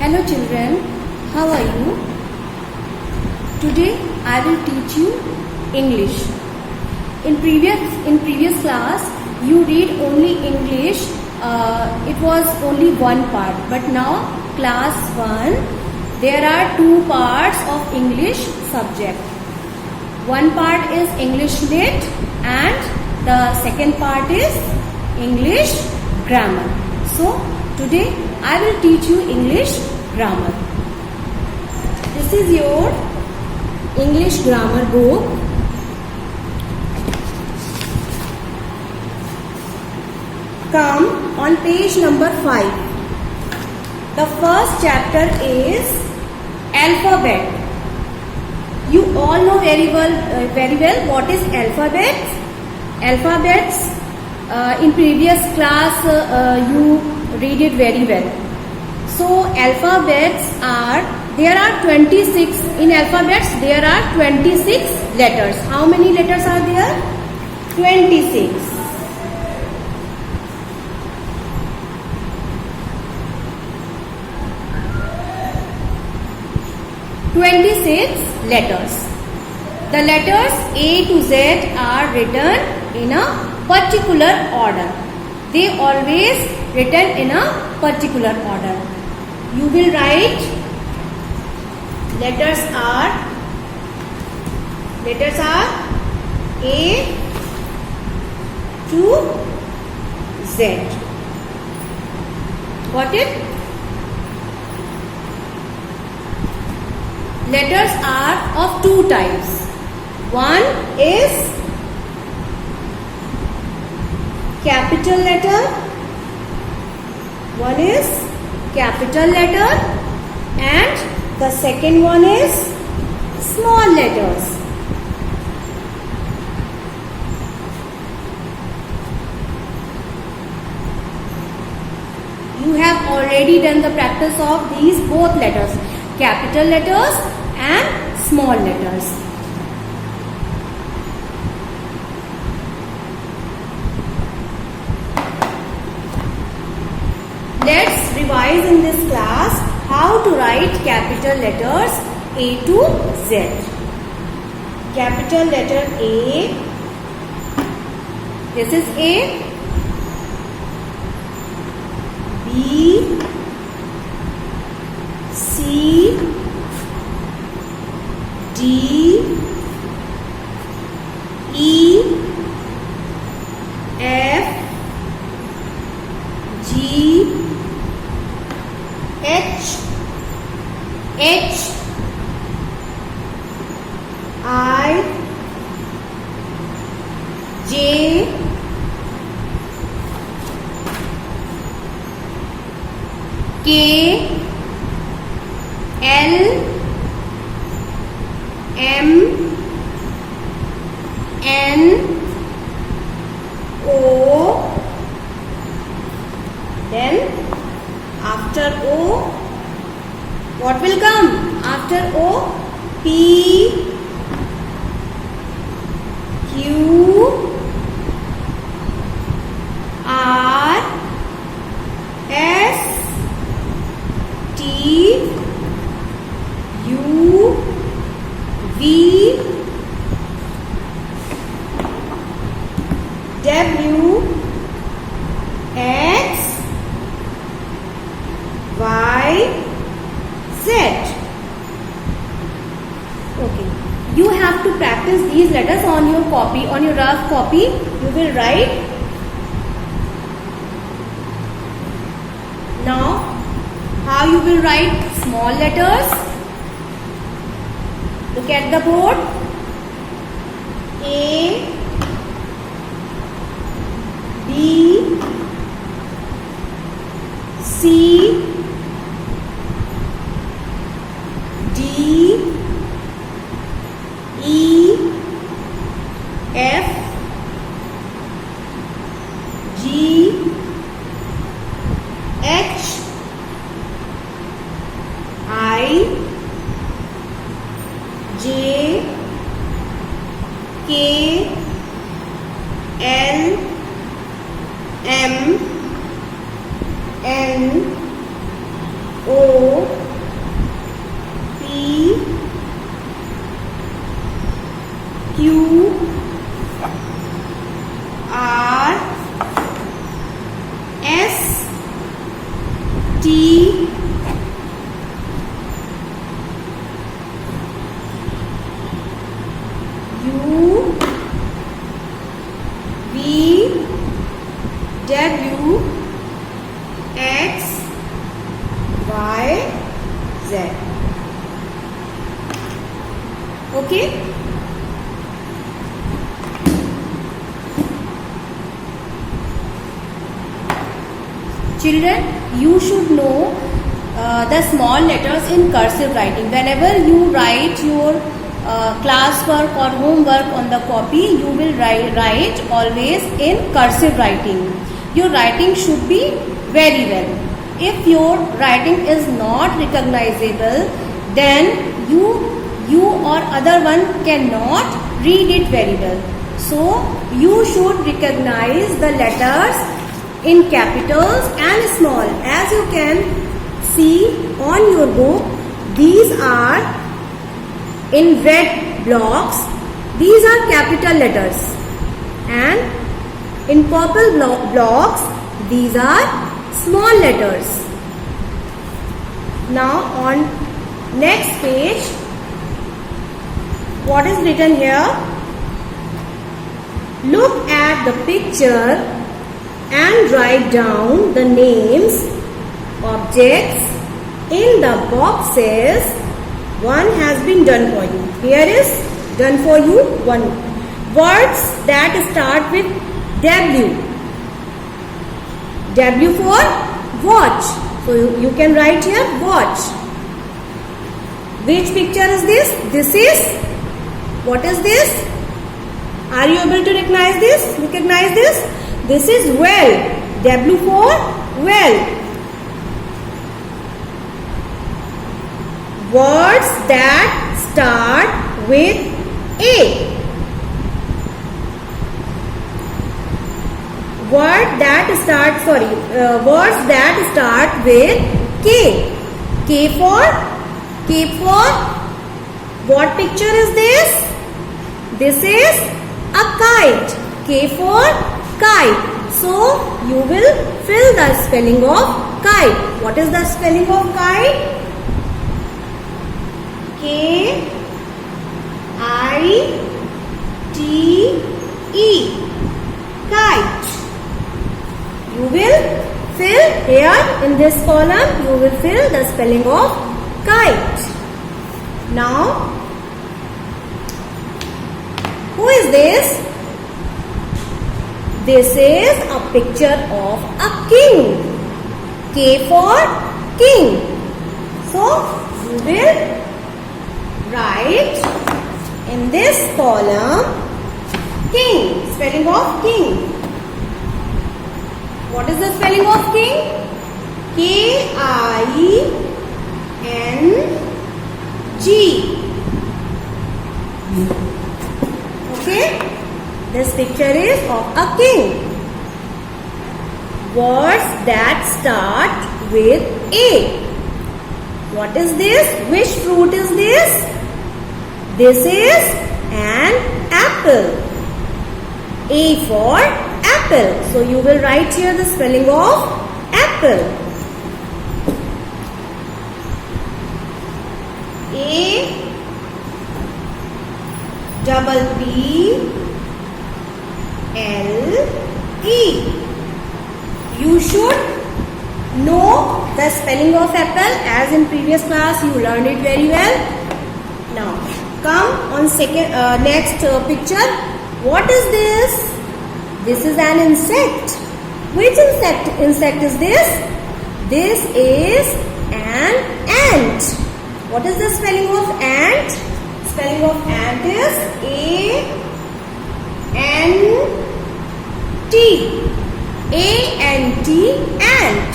Hello children, how are you? Today I will teach you English. In previous class you read only English. It was only one part, but now class 1 there are two parts of English subject. One part is English lit and the second part is English grammar. So today I will teach you English grammar. This is your English grammar book. Come on page number 5. The first chapter is alphabet. You all know very well what is alphabet. Alphabets in previous class you read it very well. So alphabets there are 26 in alphabets. There are 26 letters. How many letters are there? 26. Letters. The letters A to Z are written in a particular order. They always written in a particular order. You will write letters are A to Z. Got it? Letters are of two types. One is capital letter. One is capital letter and the second one is small letters. You have already done the practice of these both letters, capital letters and small letters. Let's revise in this class how to write capital letters A to Z. Capital letter A. This is A. B. C. D. E. F. G. H. I. J. K. L. M. N. O. Then after O, what will come? After O, P, Q, R, S, T, U, V, W, X, Y, Z. Okay. You have to practice these letters on your copy, on your rough copy. You will write. Now, how you will write small letters? Look at the board. A, B, C, D, E, F, G, H, I, J, K, L, M, N, O, Z. Okay. Children, you should know the small letters in cursive writing. Whenever you write your classwork or homework on the copy, you will write always in cursive writing. Your writing should be very well. If your writing is not recognizable, then you or other one cannot read it very well. So you should recognize the letters in capitals and small. As you can see on your book, these are in red blocks. These are capital letters, and in purple blocks, these are small letters. Now on next page, what is written here? Look at the picture and write down the names, objects in the boxes. One has been done for you. Here is done for you one. Words that start with W. W for watch. So you can write here watch. Which picture is this? This is, what is this? Are you able to recognize this? Recognize this? This is well. W for well. Words that start with A. Words that start with K. K for what picture is this? This is a kite. K for kite. So you will fill the spelling of kite. What is the spelling of kite? K-I-T-E. Kite. You will fill here in this column. You will fill the spelling of kite. Now, who is this? This is a picture of a king. K for king. So, you will write in this column king. Spelling of king. What is the spelling of king? K-I-N-G. Okay. This picture is of a king. Words that start with A. What is this? Which fruit is this? This is an apple. A for apple. So you will write here the spelling of apple. A-P-P-L-E. You should know the spelling of apple, as in previous class you learned it very well. Now come on next picture. What is this? This is an insect. Which insect is this? This is an ant. What is the spelling of ant? Spelling of ant is A-N-T. A-N-T, ant.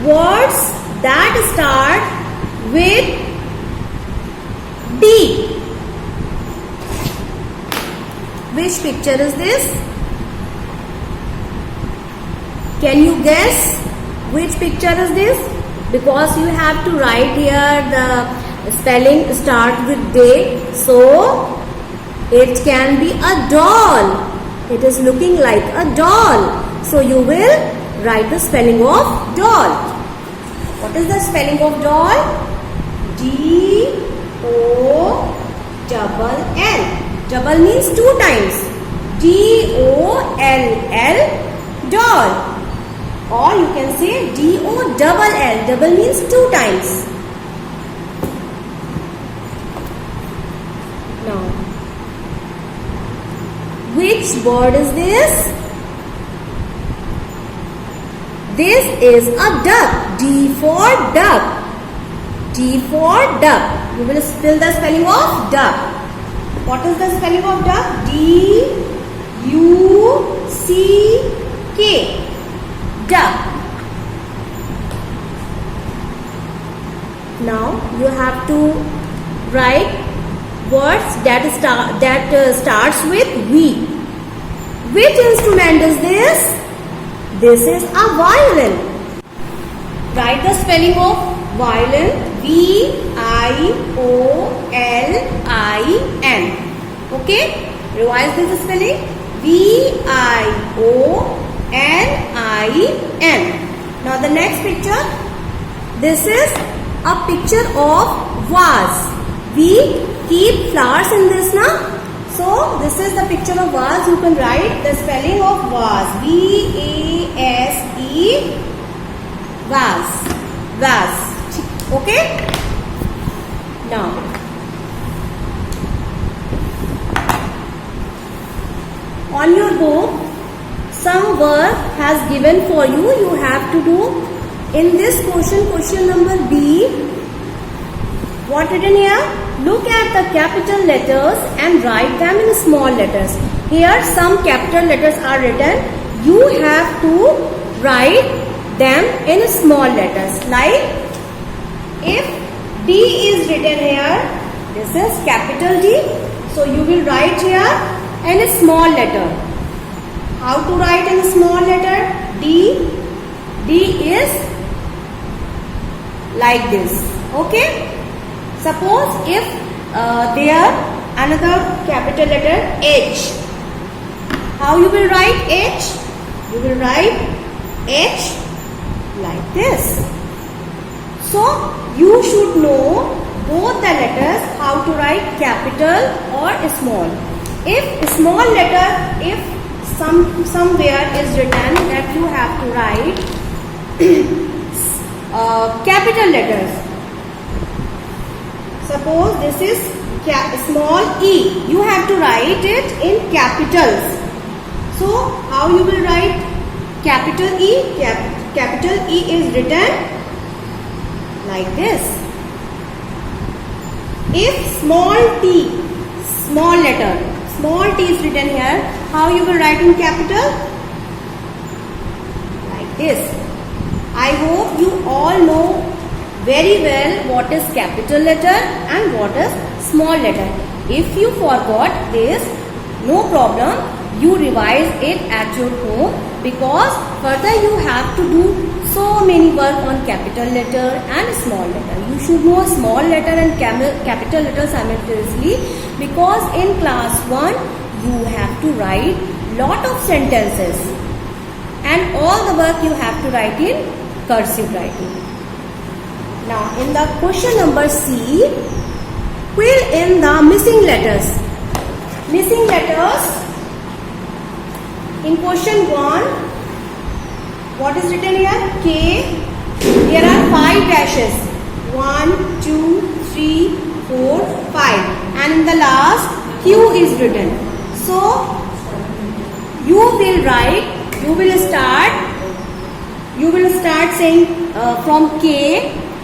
Words that start with B. Which picture is this? Can you guess which picture is this? Because you have to write here the spelling start with D. So it can be a doll. It is looking like a doll. So you will write the spelling of doll. What is the spelling of doll? D-O-double-L. Double means two times. D-O-L-L. doll. Or you can say D-O-double-L. Double means 2 times. Now, which bird is this? This is a duck. D for duck. D for duck. You will spell the spelling of duck. What is the spelling of duck? D-U-C-K. Duck. Now you have to write words that starts with V. Which instrument is this? This is a violin. Write the spelling of violin. V-I-O-L-I-N. Okay? Revise this spelling. V-I-O-L-I-N. Now the next picture. This is a picture of vase. We keep flowers in this now. So this is the picture of vase. You can write the spelling of vase. V-A-S-E. Vase. Vase. Okay? Now, on your book, some work has given for you. You have to do in this question number B. What written here? Look at the capital letters and write them in small letters. Here some capital letters are written. You have to write them in small letters. Like if D is written here, this is capital D. So you will write here in a small letter. How to write in a small letter? D. D is like this. Okay? Suppose if there another capital letter H. How you will write H? You will write H like this. So you should know both the letters how to write capital or small. If small letter, if somewhere is written that you have to write capital letters. Suppose this is small e. You have to write it in capitals. So how you will write capital E? Capital E is written like this. If small t, small letter, small t is written here, how you will write in capital? Like this. I hope you all know very well what is capital letter and what is small letter. If you forgot this, no problem. You revise it at your home because further you have to do so many work on capital letter and small letter. You should know small letter and capital letter simultaneously because in class 1 you have to write lot of sentences and all the work you have to write in cursive writing. Now in the question number C, fill in the missing letters. Missing letters. In question 1, what is written here? K. There are 5 dashes. 1, 2, 3, 4, 5. And in the last, Q is written. So, you will write, you will start saying from K.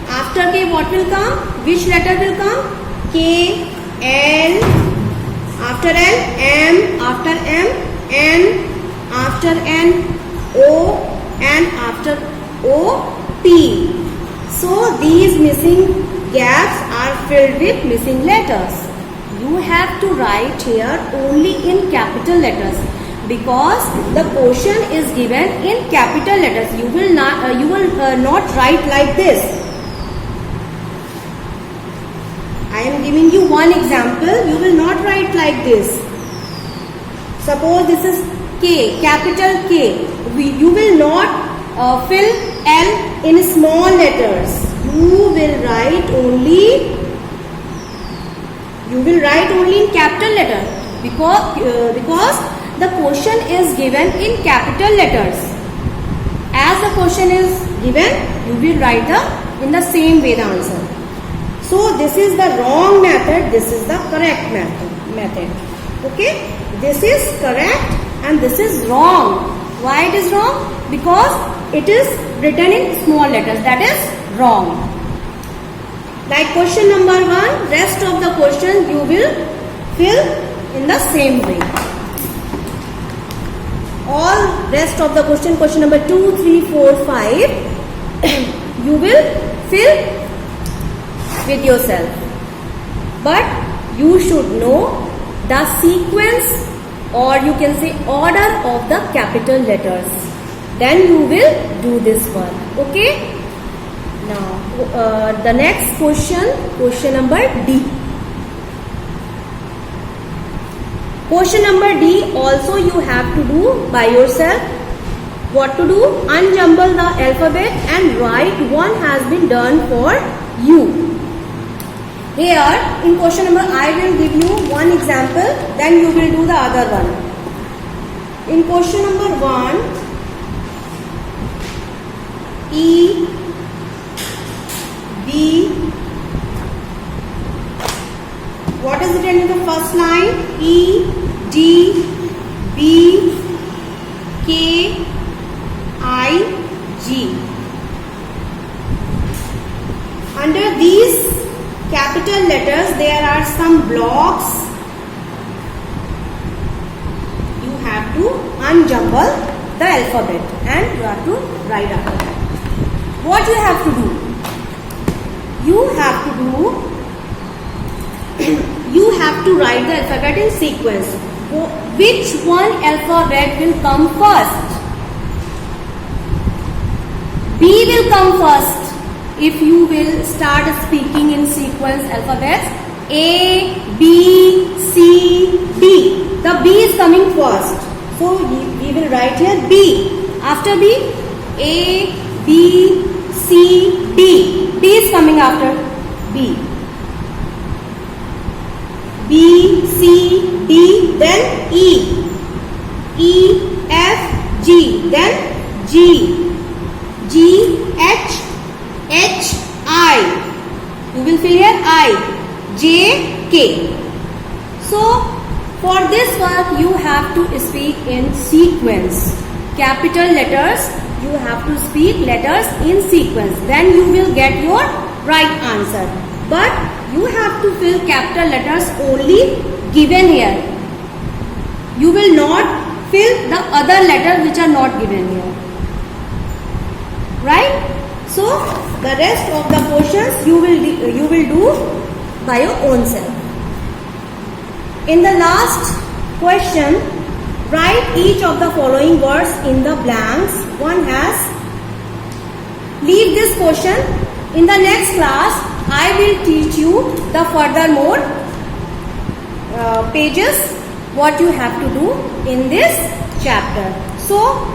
After K, what will come? Which letter will come? K, L. After L, M. After M, N. After N, O, and after O, P. So these missing gaps are filled with missing letters. You have to write here only in capital letters because the question is given in capital letters. You will not write like this. I am giving you one example. You will not write like this. Suppose this is K, capital K. You will not fill L in small letters. You will write only in capital letter because the question is given in capital letters. as the question is given, you will write in the same way the answer. So this is the wrong method, this is the correct method. Okay, this is correct and this is wrong. Why it is wrong? Because it is written in small letters, that is wrong. Like question number 1, rest of the question you will fill in the same way. All rest of the question number 2, 3, 4, 5, you will fill with yourself. But you should know the sequence, or you can say order of the capital letters. Then you will do this work. Okay? Now, the next question number D. Question number D also you have to do by yourself. What to do? Unjumble the alphabet and write one has been done for you. Here in question number I will give you one example, then you will do the other one. In question number 1, E, B, what is written in the first line? E, D, B, K, I, G. Under these capital letters there are some blocks. You have to unjumble the alphabet and you have to write after that. What you have to do? You have to write the alphabet in sequence. Which one alphabet will come first? B will come first. If you will start speaking in sequence alphabets, A, B, C, D. The B is coming first. So we will write here B. After B, A, B, C, D. D is coming after B. B, C, D, then E. E, F, G, then G. G, H, H, I. You will fill here I. J, K. So for this work you have to speak in sequence. Capital letters, you have to speak letters in sequence. Then you will get your right answer. But you have to fill capital letters only given here. You will not fill the other letters which are not given here. Right? So the rest of the questions you will do by your own self. In the last question, write each of the following words in the blanks. One has. Leave this question. In the next class, I will teach you the furthermore pages what you have to do in this chapter. So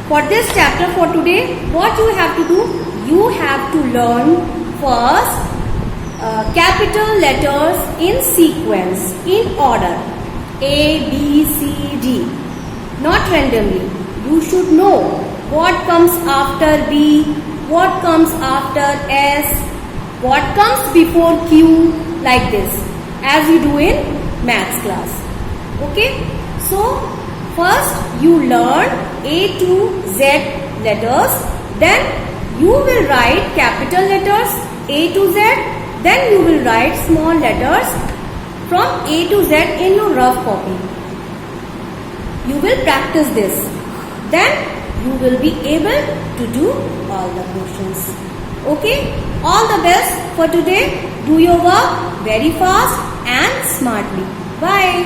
for this chapter for today, what you have to do? You have to learn first capital letters in sequence, in order. A, B, C, D. Not randomly. You should know what comes after B, what comes after S, what comes before Q, like this, as you do in maths class. Okay? So, first you learn A to Z letters, then you will write capital letters A to Z, then you will write small letters from A to Z in your rough copy. You will practice this. Then you will be able to do all the questions. Okay? All the best for today. Do your work very fast and smartly. Bye.